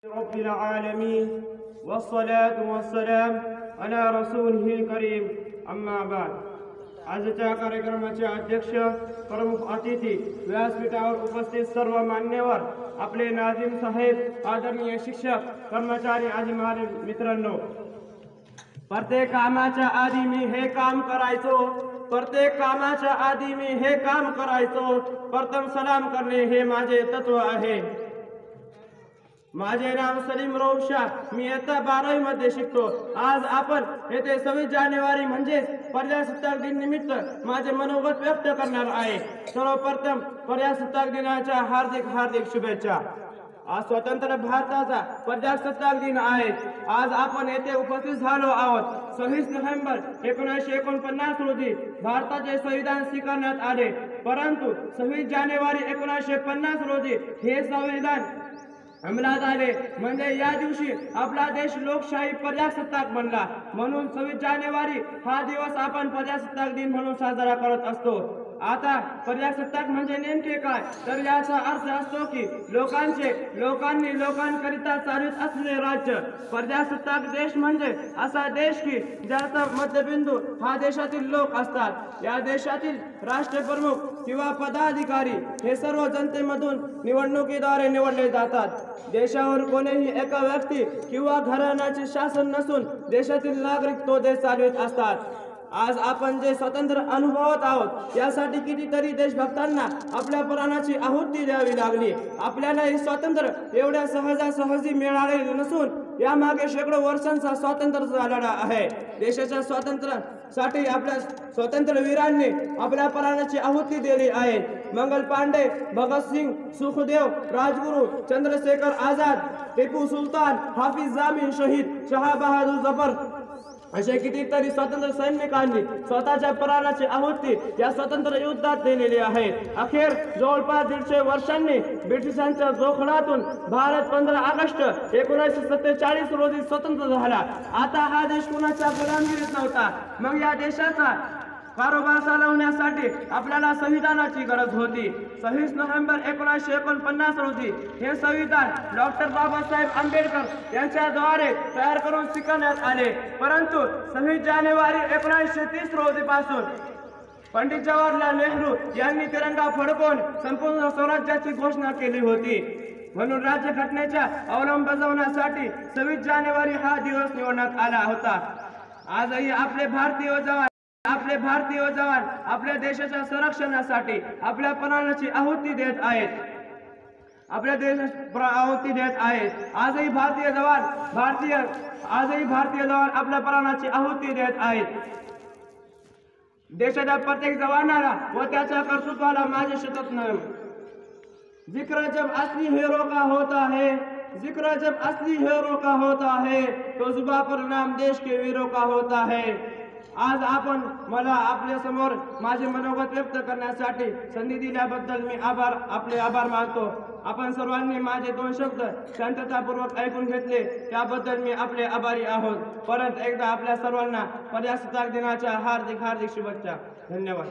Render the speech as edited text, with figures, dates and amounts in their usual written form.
رب العالمين والصلاة والسلام على رسوله الكريم अम्मा बाद। आजच्या कार्यक्रमाचे अध्यक्ष प्रमुख अतिथी व्यासपीठावर उपस्थित सर्व मान्यवर आपले नाझीम साहेब आदरणीय शिक्षक कर्मचारी आदी माझे मित्रांनो, प्रत्येक कामाच्या आधी मी हे काम करायचो, प्रत्येक कामाच्या आधी मी हे काम करायचो, प्रथम सलाम करणे हे माझे तत्व आहे। माझे नाव सलीम रौशा, मी इयत्ता 12वी मध्ये शिकतो। आज आपण येथे 26 जानेवारी म्हणजेच प्रजासत्ताक दिन निमित्त माझे मनोगत व्यक्त करणार आहे। सर्वप्रथम प्रजासत्ताक दिनाच्या हार्दिक हार्दिक शुभेच्छा। आज स्वतंत्र भारताचा प्रजासत्ताक दिन आहे। आज आपण येथे उपस्थित झालो आहोत। 26 नोव्हेंबर 1949 रोजी भारताचे संविधान स्वीकारण्यात आले, परंतु 26 जानेवारी 1950 रोजी हे संविधान अंमलात आले, म्हणजे या दिवशी आपला देश लोकशाही प्रजासत्ताक बनला। म्हणून 26 जानेवारी हा दिवस आपण प्रजासत्ताक दिन म्हणून साजरा करत असतो। आता प्रजासत्ताक म्हणजे नेमके काय, तर याचा अर्थ असतो की लोकांनी लोकांकरिता चालवित असलेले राज्य। प्रजासत्ताक देश म्हणजे असा देश की ज्याचा मध्यबिंदू हा देशातील लोक असतात। या देशातील राष्ट्रप्रमुख किंवा पदाधिकारी हे सर्व जनतेमधून निवडणुकीद्वारे निवडले जातात। देशावर कोणीही एका व्यक्ती किंवा घराण्याचे शासन नसून देशातील नागरिक तो देश चालवित असतात। आज आपण जे स्वातंत्र्य अनुभवत आहोत यासाठी कितीतरी देशभक्तांना आपल्या प्राणाची आहुती द्यावी लागली। आपल्याला हे स्वातंत्र्य एवढ्या सहजासहजी मिळाले नसून यामागे शेकडो वर्षांचा स्वातंत्र्याचा लढा आहे। देशाच्या स्वातंत्र्यासाठी आपल्या स्वातंत्र्यवीरांनी आपल्या प्राणाची आहुती दिली आहे। मंगल पांडे, भगतसिंग, सुखदेव, राजगुरू, चंद्रशेखर आझाद, टिपू सुलतान, हाफिज जामी शहीद, शहाबहादूर जफर असे कितीतरी स्वातंत्र्य सैनिकांनी स्वतःच्या प्राणाची आहुती या स्वातंत्र्य युद्धात दिलेली आहे। अखेर जवळपास 150 वर्षांनी ब्रिटिशांच्या जोखडातून भारत 15 ऑगस्ट 1947 रोजी स्वतंत्र झाला। आता हा देश कुणाच्या गुलामगिरीत नव्हता। मग या देशाचा कारभार चालवण्यासाठी आपल्याला संविधानाची गरज होती। 26 नोव्हेंबर 1949 रोजी हे संविधान डॉक्टर बाबासाहेब आंबेडकर यांच्याद्वारे तयार करून स्वीकारण्यात आले, परंतु 26 जानेवारी 1930 रोजी पासून पंडित जवाहरलाल नेहरू यांनी तिरंगा फडकवून संपूर्ण स्वराज्याची घोषणा केली होती। म्हणून राज्यघटनेच्या अंमलबजावणीसाठी 26 जानेवारी हा दिवस निवडण्यात आला होता। आजही आपले भारतीय जवान आपल्या देशाच्या संरक्षणासाठी आपल्या प्राणाची आहुती देत आहेत। आजही भारतीय जवान आपल्या प्राणाची आहुती देत आहेत। देशाच्या प्रत्येक जवानाला व त्याच्या कर्तृत्वाला माझे शतक नमन। जिक्र जब असली हीरो का होता है तो जुबां पर नाम देश के वीरों का होता है। आज आपण मला आपल्या समोर माझे मनोगत व्यक्त करण्यासाठी संधी दिल्याबद्दल मी आपले आभार मानतो। आपण सर्वांनी माझे 2 शब्द शांततापूर्वक ऐकून घेतले त्याबद्दल मी आपले आभारी आहोत। परत एकदा आपल्या सर्वांना प्रजासत्ताक दिनाच्या हार्दिक हार्दिक शुभेच्छा। धन्यवाद।